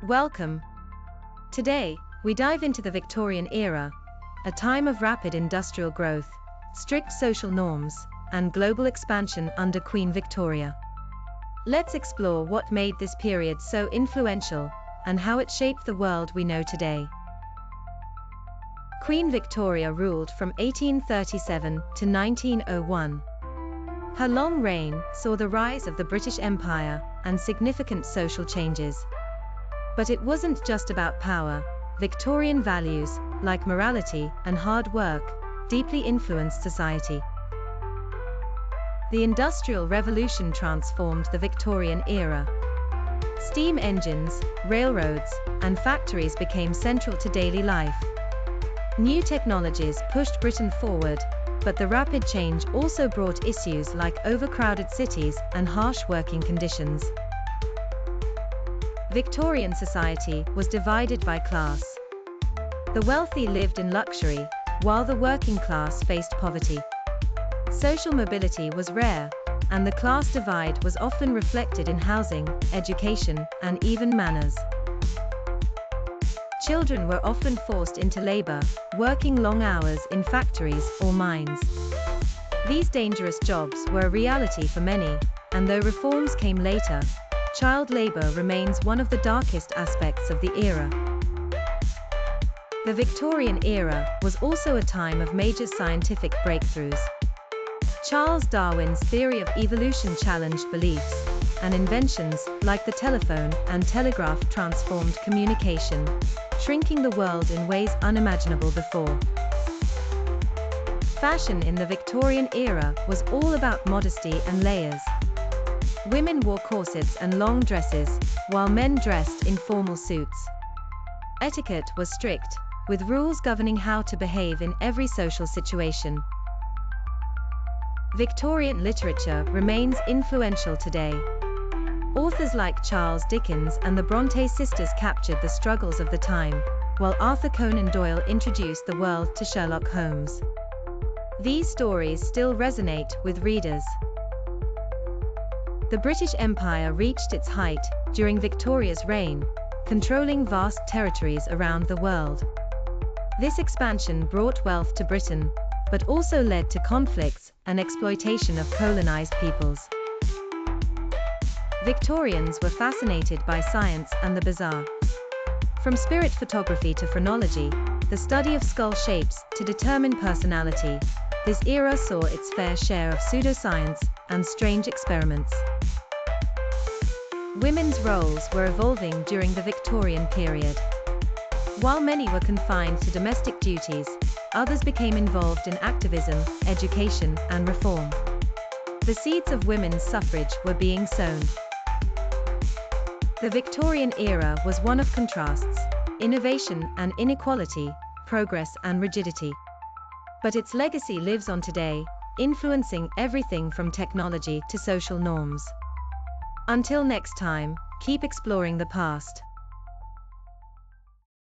Welcome. Today, we dive into the Victorian era, a time of rapid industrial growth, strict social norms, and global expansion under Queen Victoria. Let's explore what made this period so influential, and how it shaped the world we know today. Queen Victoria ruled from 1837 to 1901. Her long reign saw the rise of the British Empire and significant social changes. But it wasn't just about power. Victorian values, like morality and hard work, deeply influenced society. The Industrial Revolution transformed the Victorian era. Steam engines, railroads, and factories became central to daily life. New technologies pushed Britain forward, but the rapid change also brought issues like overcrowded cities and harsh working conditions. Victorian society was divided by class. The wealthy lived in luxury, while the working class faced poverty. Social mobility was rare, and the class divide was often reflected in housing, education, and even manners. Children were often forced into labor, working long hours in factories or mines. These dangerous jobs were a reality for many, and though reforms came later, child labor remains one of the darkest aspects of the era. The Victorian era was also a time of major scientific breakthroughs. Charles Darwin's theory of evolution challenged beliefs, and inventions like the telephone and telegraph transformed communication, shrinking the world in ways unimaginable before. Fashion in the Victorian era was all about modesty and layers. Women wore corsets and long dresses, while men dressed in formal suits. Etiquette was strict, with rules governing how to behave in every social situation. Victorian literature remains influential today. Authors like Charles Dickens and the Bronte sisters captured the struggles of the time, while Arthur Conan Doyle introduced the world to Sherlock Holmes. These stories still resonate with readers. The British Empire reached its height during Victoria's reign, controlling vast territories around the world. This expansion brought wealth to Britain, but also led to conflicts and exploitation of colonized peoples. Victorians were fascinated by science and the bizarre. From spirit photography to phrenology, the study of skull shapes to determine personality, this era saw its fair share of pseudoscience and strange experiments. Women's roles were evolving during the Victorian period. While many were confined to domestic duties, others became involved in activism, education, and reform. The seeds of women's suffrage were being sown. The Victorian era was one of contrasts, innovation and inequality, progress and rigidity. But its legacy lives on today, influencing everything from technology to social norms. Until next time, keep exploring the past.